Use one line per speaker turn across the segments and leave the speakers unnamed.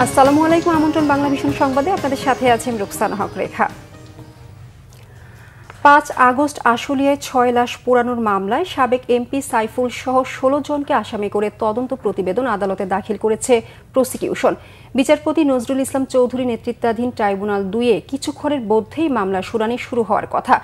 আসসালামু আলাইকুম। আমন্ত্রণ বাংলা ভিশন সংবাদে আপনাদের সাথে আছেন রুকসানা হক রেখা। ৫ আগস্ট আশুলিয়ায় ৬ লাশ পোড়ানোর মামলায় সাবেক এমপি সাইফুল সহ ১৬ জনকে আসামি করে তদন্ত প্রতিবেদন আদালতে দাখিল করেছে প্রসিকিউশন। বিচারপতি নজরুল ইসলাম চৌধুরী নেতৃত্বাধীন ট্রাইব্যুনাল ২-এ কিছুক্ষণের মধ্যেই মামলার শুনানি শুরু হওয়ার কথা।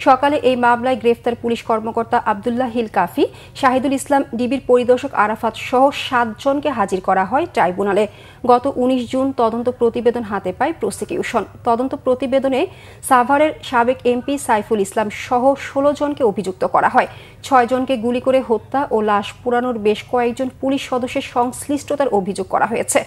সকালে এই মামলায় গ্রেফতার পুলিশ কর্মকর্তা আবদুল্লাহ হিল কাফি, শাহিদুল ইসলাম, ডিবির পরিদর্শক আরাফাত সহ ৭ জনকে হাজির করা হয় ট্রাইব্যুনালে। গত ১৯ জুন তদন্ত প্রতিবেদন হাতে পায় প্রসিকিউশন। তদন্ত প্রতিবেদনে সাভারের সাবেক এমপি সাইফুল ইসলাম সহ ১৬ জনকে অভিযুক্ত করা হয়। ৬ জনকে গুলি করে হত্যা ও লাশ পোড়ানোর বেশ কয়েকজন পুলিশ সদস্যের সংশ্লিষ্টতার অভিযোগ করা হয়েছে।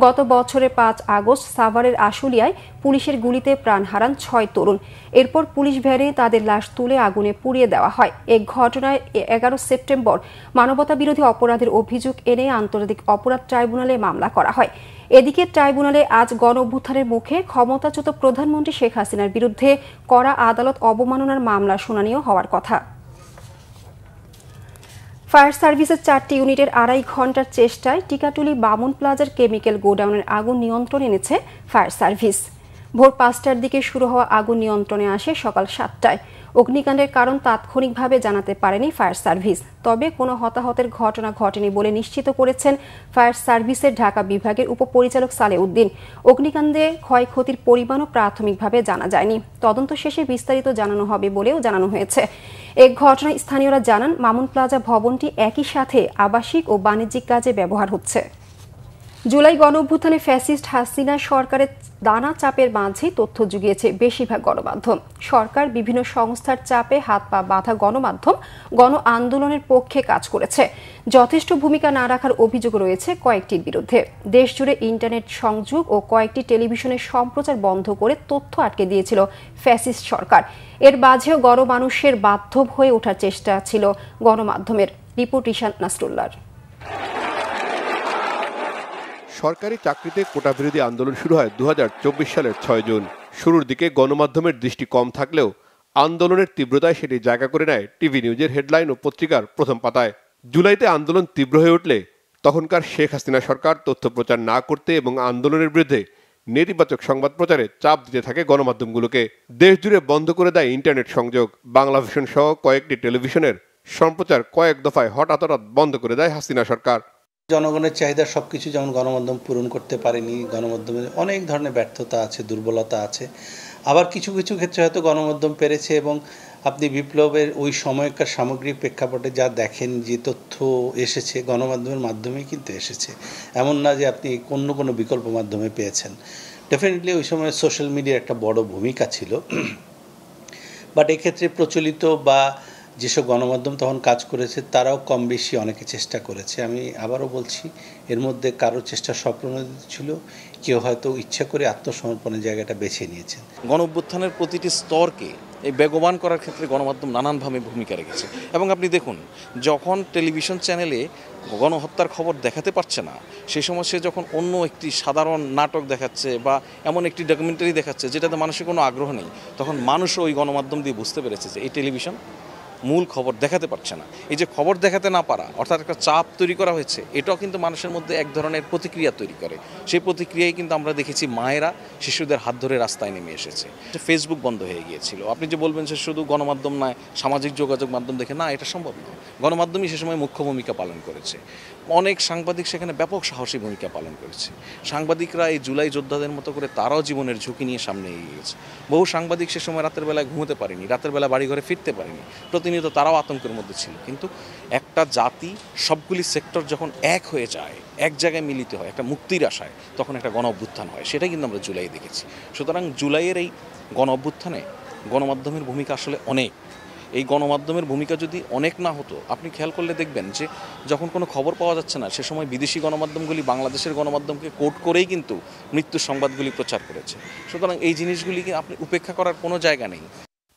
গত বছরের ৫ আগস্ট সাভারের আশুলিয়ায় পুলিশের গুলিতে প্রাণ হারান ৬ তরুণ। এরপর পুলিশ ভ্যানে তাদের লাশ তুলে আগুনে পুড়িয়ে দেওয়া হয়। এই ঘটনায় ১১ সেপ্টেম্বর মানবতাবিরোধী অপরাধের অভিযোগ এনে আন্তর্জাতিক অপরাধ ট্রাইব্যুনালে মামলা করা হয়। এদিকে ট্রাইব্যুনালে আজ গণঅভ্যুত্থানের মুখে ক্ষমতাচ্যুত প্রধানমন্ত্রী শেখ হাসিনার বিরুদ্ধে করা আদালত অবমাননার মামলার শুনানিও হওয়ার কথা। ফায়ার সার্ভিসের ৪টি ইউনিটের ২.৫ ঘণ্টার চেষ্টায় টিকাটুলি বামুন প্লাজার কেমিক্যাল গোডাউনের আগুন নিয়ন্ত্রণে এনেছে ফায়ার সার্ভিস। ভোর ৫টার দিকে শুরু হওয়া আগুন নিয়ন্ত্রণে আসে সকাল ৭টায়। অগ্নিকাণ্ডের কারণ তাৎক্ষণিকভাবে জানাতে পারেনি ফায়ার সার্ভিস, তবে কোনো হতাহতের ঘটনা ঘটেনি বলে নিশ্চিত করেছেন ফায়ার সার্ভিসের ঢাকা বিভাগের উপপরিচালক সালেউদ্দিন। অগ্নিকাণ্ডে ক্ষয়ক্ষতির পরিমাণও প্রাথমিকভাবে জানা যায়নি। তদন্ত শেষে বিস্তারিত জানানো হবে বলেও জানানো হয়েছে। এই ঘটনায় স্থানীয়রা জানান, মামুন প্লাজা ভবনটি একই সাথে আবাসিক ও বাণিজ্যিক কাজে ব্যবহার হচ্ছে। জুলাই গণঅভ্যুত্থানে ফ্যাসিস্ট হাসিনা সরকারের দানা চাপের মাঝেই তথ্য জুগিয়েছে বেশিরভাগ গণমাধ্যম। সরকার বিভিন্ন সংস্থার চাপে হাত পা বাঁধা গণমাধ্যম গণ আন্দোলনের পক্ষে কাজ করেছে। যথেষ্ট ভূমিকা না রাখার অভিযোগ রয়েছে কয়েকটির বিরুদ্ধে। দেশজুড়ে ইন্টারনেট সংযোগ ও কয়েকটি টেলিভিশনের সম্প্রচার বন্ধ করে তথ্য আটকে দিয়েছিল ফ্যাসিস্ট সরকার। এর মাঝেও গণমানুষের বাধ্য হয়ে ওঠার চেষ্টা ছিল গণমাধ্যমের। রিপোর্ট ঈশান নাসরুল্লাহর।
সরকারি চাকরিতে কোটা বিরোধী আন্দোলন শুরু হয় ২০২৪ সালের ৬ জুন। শুরুর দিকে গণমাধ্যমের দৃষ্টি কম থাকলেও আন্দোলনের তীব্রতায় সেটি জায়গা করে নেয় টিভি নিউজের হেডলাইন ও পত্রিকার প্রথম পাতায়। জুলাইতে আন্দোলন তীব্র হয়ে উঠলে তখনকার শেখ হাসিনা সরকার তথ্য প্রচার না করতে এবং আন্দোলনের বিরুদ্ধে নেতিবাচক সংবাদ প্রচারে চাপ দিতে থাকে গণমাধ্যমগুলোকে। দেশজুড়ে বন্ধ করে দেয় ইন্টারনেট সংযোগ। বাংলা ভিশন সহ কয়েকটি টেলিভিশনের সম্প্রচার কয়েক দফায় হঠাৎ বন্ধ করে দেয় হাসিনা সরকার।
জনগণের চাহিদা সবকিছু যেমন গণমাধ্যম পূরণ করতে পারেনি, গণমাধ্যমে অনেক ধরনের ব্যর্থতা আছে, দুর্বলতা আছে। আবার কিছু কিছু ক্ষেত্রে হয়তো গণমাধ্যম পেরেছে এবং আপনি বিপ্লবের ওই সময়কার সামগ্রিক প্রেক্ষাপটে যা দেখেন, যে তথ্য এসেছে গণমাধ্যমের মাধ্যমেই কিন্তু এসেছে। এমন না যে আপনি কোনো বিকল্প মাধ্যমে পেয়েছেন। ডেফিনেটলি ওই সময় সোশ্যাল মিডিয়ার একটা বড় ভূমিকা ছিল। বাট এক্ষেত্রে প্রচলিত বা যেসব গণমাধ্যম তখন কাজ করেছে তারাও কম বেশি অনেকে চেষ্টা করেছে। আমি আবারও বলছি, এর মধ্যে কারো চেষ্টা স্বপ্রণোদিত ছিল, কেউ হয়তো ইচ্ছা করে আত্মসমর্পণের জায়গাটা বেছে নিয়েছেন।
গণঅভ্যুত্থানের প্রতিটি স্তরকে এই বেগবান করার ক্ষেত্রে গণমাধ্যম নানানভাবে ভূমিকা রেখেছে। এবং আপনি দেখুন, যখন টেলিভিশন চ্যানেলে গণহত্যার খবর দেখাতে পারছে না, সেই সময় সে যখন অন্য একটি সাধারণ নাটক দেখাচ্ছে বা এমন একটি ডকুমেন্টারি দেখাচ্ছে যেটাতে মানুষের কোনো আগ্রহ নেই, তখন মানুষও ওই গণমাধ্যম দিয়ে বুঝতে পেরেছে যে এই টেলিভিশন মূল খবর দেখাতে পারছে না। এই যে খবর দেখাতে না পারা, অর্থাৎ একটা চাপ তৈরি করা হয়েছে, এটাও কিন্তু মানুষের মধ্যে এক ধরনের প্রতিক্রিয়া তৈরি করে। সেই প্রতিক্রিয়ায় কিন্তু আমরা দেখেছি মায়েরা শিশুদের হাত ধরে রাস্তায় নেমে এসেছে। ফেসবুক বন্ধ হয়ে গিয়েছিল। আপনি যে বলবেন যে শুধু গণমাধ্যম নয়, সামাজিক যোগাযোগ মাধ্যম দেখে, না, এটা সম্ভব নয়। গণমাধ্যমই সে সময় মুখ্য ভূমিকা পালন করেছে। অনেক সাংবাদিক সেখানে ব্যাপক সাহসী ভূমিকা পালন করেছে। সাংবাদিকরা এই জুলাই যোদ্ধাদের মতো করে তারাও জীবনের ঝুঁকি নিয়ে সামনে এগিয়ে গেছে। বহু সাংবাদিক সে সময় রাতের বেলায় ঘুমোতে পারেনি, রাতের বেলা বাড়ি ঘরে ফিরতে পারেনি, প্রতিনিয়ত তারাও আতঙ্কের মধ্যে ছিল। কিন্তু একটা জাতি, সবগুলি সেক্টর যখন এক হয়ে যায়, এক জায়গায় মিলিত হয় একটা মুক্তির আশায়, তখন একটা গণ অভ্যুত্থান হয়। সেটাই কিন্তু আমরা জুলাই দেখেছি। সুতরাং জুলাইয়ের এই গণ অভ্যুত্থানে গণমাধ্যমের ভূমিকা আসলে অনেক। এই গণমাধ্যমের ভূমিকা যদি অনেক না হতো, আপনি খেয়াল করলে দেখবেন যে যখন কোনো খবর পাওয়া যাচ্ছে না, সে সময় বিদেশি গণমাধ্যমগুলি বাংলাদেশের গণমাধ্যমকে কোট করেই কিন্তু মৃত্যুর সংবাদগুলি প্রচার করেছে। সুতরাং এই জিনিসগুলিকে আপনি উপেক্ষা করার কোনো জায়গা নেই।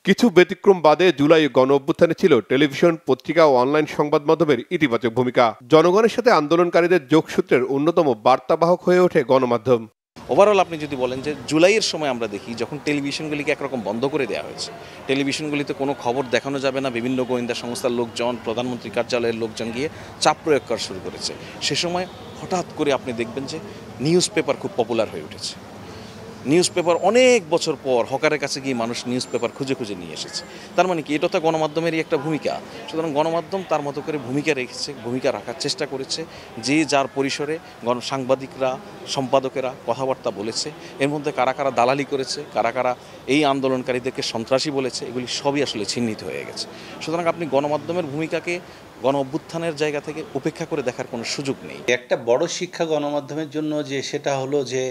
কিছু ব্যতিক্রম বাদে জুলাই গণ অভ্যুত্থানে ছিল টেলিভিশন, পত্রিকা ও অনলাইন সংবাদ মাধ্যমের ইতিবাচক ভূমিকা। জনগণের সাথে আন্দোলনকারীদের যোগসূত্রের অন্যতম বার্তাবাহক হয়ে ওঠে গণমাধ্যম।
ওভারঅল আপনি যদি বলেন যে জুলাইয়ের সময় আমরা দেখি যখন টেলিভিশনগুলিকে একরকম বন্ধ করে দেওয়া হয়েছে, টেলিভিশনগুলিতে কোনো খবর দেখানো যাবে না, বিভিন্ন গোয়েন্দা সংস্থার লোকজন, প্রধানমন্ত্রী কার্যালয়ের লোকজন গিয়ে চাপ প্রয়োগ করা শুরু করেছে। সে সময় হঠাৎ করে আপনি দেখবেন যে নিউজ পেপার খুব পপুলার হয়ে উঠেছে। নিউজ পেপার অনেক বছর পর হকারের কাছে গিয়ে মানুষ নিউজ পেপার খুঁজে খুঁজে নিয়ে এসেছে। তার মানে কি, এটা তো গণমাধ্যমেরই একটা ভূমিকা। সুতরাং গণমাধ্যম তার মতো করে ভূমিকা রেখেছে, ভূমিকা রাখার চেষ্টা করেছে। যে যার পরিসরে সাংবাদিকরা, সম্পাদকেরা কথাবার্তা বলেছে। এর মধ্যে কারা কারা দালালি করেছে, কারা কারা এই আন্দোলনকারীদেরকে সন্ত্রাসী বলেছে, এগুলি সবই আসলে চিহ্নিত হয়ে গেছে। সুতরাং আপনি গণমাধ্যমের ভূমিকাকে গণ অভ্যুত্থানের জায়গা থেকে উপেক্ষা করে দেখার কোনো সুযোগ নেই।
একটা বড় শিক্ষা গণমাধ্যমের জন্য যে সেটা হলো যে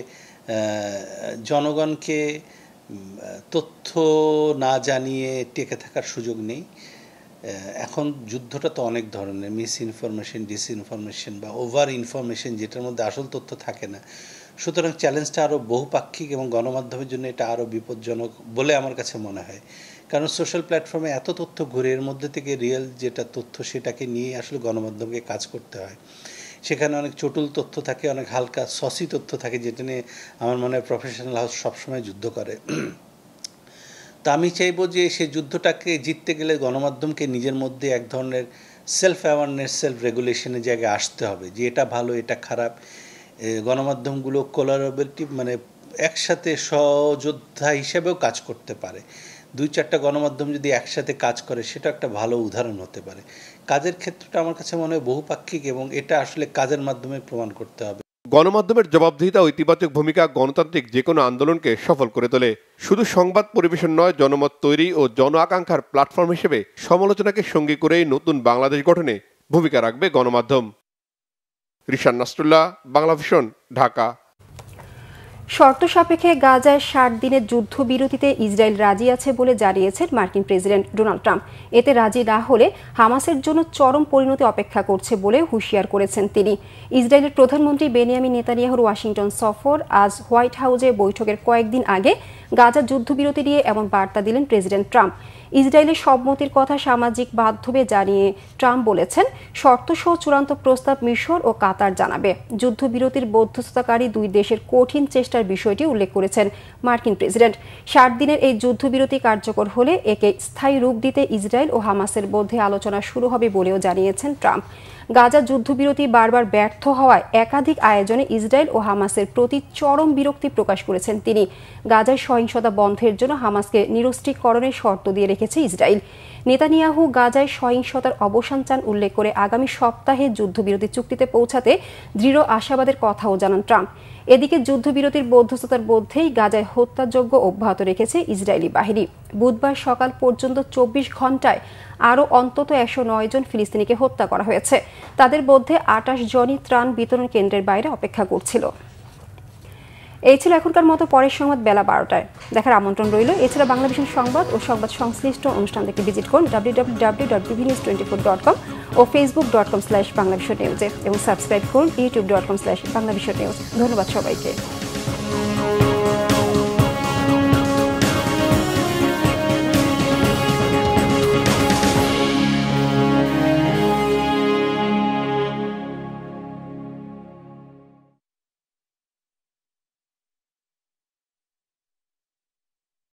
জনগণকে তথ্য না জানিয়ে টিকে থাকার সুযোগ নেই। এখন যুদ্ধটা তো অনেক ধরনের, মিস ইনফরমেশন, ডিসইনফরমেশন বা ওভার ইনফরমেশন, যেটার মধ্যে আসল তথ্য থাকে না। সুতরাং চ্যালেঞ্জটা আরও বহুপাক্ষিক এবং গণমাধ্যমের জন্য এটা আরও বিপজ্জনক বলে আমার কাছে মনে হয়। কারণ সোশ্যাল প্ল্যাটফর্মে এত তথ্য ঘুরে, এর মধ্যে থেকে রিয়েল যেটা তথ্য সেটাকে নিয়ে আসলে গণমাধ্যমকে কাজ করতে হয়। সেখানে অনেক চটুল তথ্য থাকে, অনেক হালকা সসি তথ্য থাকে, যেটা নিয়ে আমার মনে হয় প্রফেশনাল হাউস সবসময় যুদ্ধ করে। তা আমি চাইবো যে সেই যুদ্ধটাকে জিততে গেলে গণমাধ্যমকে নিজের মধ্যে এক ধরনের সেলফ অ্যাওয়ারনেস, সেলফ রেগুলেশনের জায়গায় আসতে হবে, যে এটা ভালো, এটা খারাপ। গণমাধ্যমগুলো কোলাবোরেটিভ, মানে একসাথে সহযোদ্ধা হিসেবেও কাজ করতে পারে। 2-4টা গণমাধ্যম যদি একসাথে কাজ করে, সেটা একটা ভালো উদাহরণ হতে পারে। কাজের ক্ষেত্রটা আমার কাছে মনে হয় বহুপাক্ষিক এবং এটা আসলে কাজের মাধ্যমে প্রমাণ করতে হবে।
গণমাধ্যমের জবাবদিহিতা ও ইতিবাচক ভূমিকা গণতান্ত্রিক যে কোনো আন্দোলনকে সফল করে তোলে। শুধু সংবাদ পরিবেশন নয়, জনমত তৈরি ও জন আকাঙ্ক্ষার প্ল্যাটফর্ম হিসেবে সমালোচনাকে সঙ্গী করেই নতুন বাংলাদেশ গঠনে ভূমিকা রাখবে গণমাধ্যম। রিশান নাসরুল্লাহ, বাংলাভিশন, ঢাকা।
শর্ত সাপেক্ষে গাজায় 60 দিনের যুদ্ধবিরতিতে ইসরায়েল রাজি আছে বলে জানিয়েছেন মার্কিন প্রেসিডেন্ট ডোনাল্ড ট্রাম্প। এতে রাজি না হলে হামাসের জন্য চরম পরিণতি অপেক্ষা করছে বলে হুঁশিয়ার করেছেন তিনি। ইসরায়েলের প্রধানমন্ত্রী বেনিয়ামিন নেতানিয়াহুর ওয়াশিংটন সফর, আজ হোয়াইট হাউসে বৈঠকের কয়েকদিন আগে গাজা যুদ্ধবিরতি নিয়ে এমন বার্তা দিলেন প্রেসিডেন্ট ট্রাম্প। ইসরায়েলের সম্মতির কথা সামাজিক মাধ্যমে জানিয়ে ট্রাম্প বলেছেন, শর্তসহ চূড়ান্ত প্রস্তাব মিশর ও কাতার জানাবে। যুদ্ধবিরতির মধ্যস্থতাকারী দুই দেশের কঠিন চেষ্টার বিষয়টি উল্লেখ করেছেন মার্কিন প্রেসিডেন্ট। 60 দিনের এই যুদ্ধবিরতি কার্যকর হলে একে স্থায়ী রূপ দিতে ইসরায়েল ও হামাসের মধ্যে আলোচনা শুরু হবে বলেও জানিয়েছেন ট্রাম্প। গাজা যুদ্ধবিরতি বারবার ব্যর্থ হওয়ায় একাধিক আয়োজনে ইসরায়েল ও হামাসের প্রতি চরম বিরক্তি প্রকাশ করেছেন তিনি। গাজায় সহিংসতা বন্ধের জন্য হামাসকে নিরস্ত্রীকরণের শর্ত দিয়ে রেখেছে ইসরায়েল। নেতানিয়াহু গাজায় সহিংসতার অবসান চান উল্লেখ করে আগামী সপ্তাহে যুদ্ধবিরতি চুক্তিতে পৌঁছাতে দৃঢ় আশাবাদের কথাও জানান ট্রাম্প। এদিকে যুদ্ধবিরতির মধ্যস্থতার মধ্যেই গাজায় হত্যাযজ্ঞ অব্যাহত রেখেছে ইসরায়েলি বাহিনী। বুধবার সকাল পর্যন্ত 24 ঘন্টায় আরও অন্তত 109 জন ফিলিস্তিনিকে হত্যা করা হয়েছে। তাদের মধ্যে 28 জনই ত্রাণ বিতরণ কেন্দ্রের বাইরে অপেক্ষা করছিল। এই ছিল এখনকার মতো, পরের সংবাদ বেলা 12টায় দেখার আমন্ত্রণ রইল। এছাড়া বাংলাভিশন সংবাদ ও সংবাদ সংশ্লিষ্ট অনুষ্ঠান দেখতে ভিজিট করুন www.bbnews24.com ও facebook.com/বাংলাভিশন নিউজে এবং সাবস্ক্রাইব করুন youtube.com/বাংলাভিশন নিউজ। ধন্যবাদ সবাইকে।